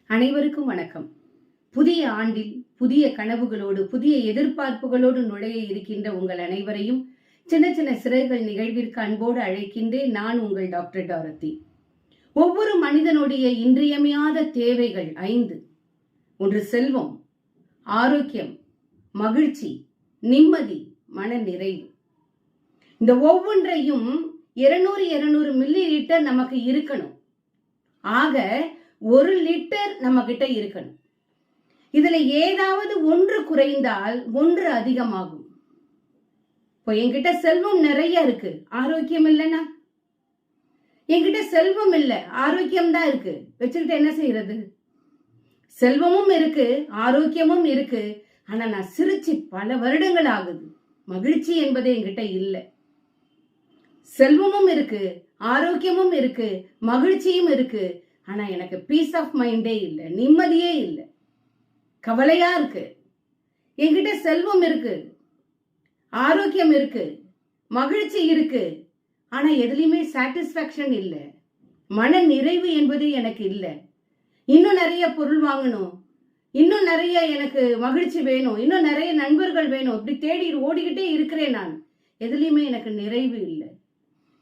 அனைவருக்கும் வணக்கம். புதிய ஆண்டில் புதிய கனவுகளோடு புதிய எதிர்பார்ப்புகளோடு நுழைய இருக்கின்ற உங்கள் அனைவரையும் சின்ன சின்ன சிறைகள் நிகழ்விற்கு அன்போடு அழைக்கின்றேன். நான் உங்கள் டாக்டர் டாரத்தி. ஒவ்வொரு மனிதனுடைய இன்றியமையாத தேவைகள் 5. ஒன்று செல்வம், ஆரோக்கியம், மகிழ்ச்சி, நிம்மதி, மன நிறைவு. இந்த ஒவ்வொன்றையும் 200 மில்லி லிட்டர் நமக்கு இருக்கணும். ஆக 1 லிட்டர் நம்ம கிட்ட இருக்கணும். இதுல ஏதாவது ஒன்று குறைந்தால் ஒன்று அதிகமாகும். இப்போ என்கிட்ட செல்வம் நிறைய இருக்கு, ஆரோக்கியம் இல்லைன்னா? என்கிட்ட செல்வம் இல்லை, ஆரோக்கியம் தான் இருக்கு, வச்சுக்கிட்டு என்ன செய்யறது? செல்வமும் இருக்கு, ஆரோக்கியமும் இருக்கு, ஆனா நான் சிரிச்சு பல வருடங்கள் ஆகுது. மகிழ்ச்சி என்பதே என்கிட்ட இல்லை. செல்வமும் இருக்கு, ஆரோக்கியமும் இருக்கு, மகிழ்ச்சியும் இருக்கு, ஆனா எனக்கு பீஸ் ஆஃப் மைண்டே இல்லை, நிம்மதியே இல்லை, கவலையா இருக்கு. என்கிட்ட செல்வம் இருக்கு, ஆரோக்கியம் இருக்கு, மகிழ்ச்சி இருக்கு, ஆனா எதுலையுமே சாட்டிஸ்பாக்சன் இல்லை, மன நிறைவு என்பது எனக்கு இல்லை. இன்னும் நிறைய பொருள் வாங்கணும், இன்னும் நிறைய எனக்கு மகிழ்ச்சி வேணும், இன்னும் நிறைய நண்பர்கள் வேணும், இப்படி தேடி ஓடிக்கிட்டே இருக்கிறேன். நான் எதுலையுமே எனக்கு நிறைவு இல்லை.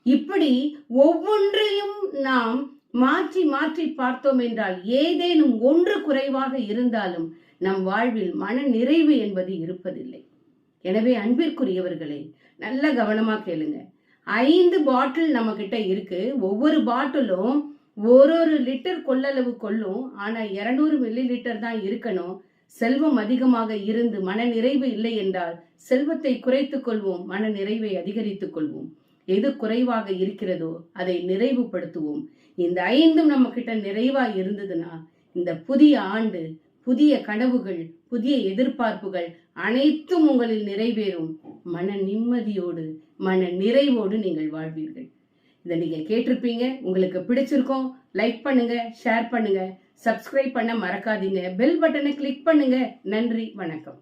இப்படி ஒவ்வொன்றையும் நாம் மாற்றி மாற்றி பார்த்தோம் என்றால் ஏதேனும் ஒன்று குறைவாக இருந்தாலும் நம் வாழ்வில் மன நிறைவு என்பது இருப்பதில்லை. எனவே அன்பிற்குரியவர்களே, நல்ல கவனமா கேளுங்க. 5 பாட்டில் நம்ம கிட்ட இருக்கு. ஒவ்வொரு பாட்டிலும் ஒரு லிட்டர் கொள்ளளவு கொள்ளும். ஆனா 200 மில்லி லிட்டர் தான் இருக்கணும். செல்வம் அதிகமாக இருந்து மன நிறைவு இல்லை என்றால் செல்வத்தை குறைத்துக் கொள்வோம், மன நிறைவை அதிகரித்துக் கொள்வோம். எது குறைவாக இருக்கிறதோ அதை நிறைவுபடுத்துவோம். இந்த 5 நம்ம கிட்ட நிறைவா இருந்ததுன்னா இந்த புதிய ஆண்டு புதிய கனவுகள் புதிய எதிர்பார்ப்புகள் அனைத்தும் உங்களில் நிறைவேறும். மன நிம்மதியோடு மன நிறைவோடு நீங்கள் வாழ்வீர்கள். இதை நீங்க கேட்டிருப்பீங்க. உங்களுக்கு பிடிச்சிருக்கோம், லைக் பண்ணுங்க, ஷேர் பண்ணுங்க, சப்ஸ்கிரைப் பண்ண மறக்காதீங்க, பெல் பட்டனை கிளிக் பண்ணுங்க. நன்றி, வணக்கம்.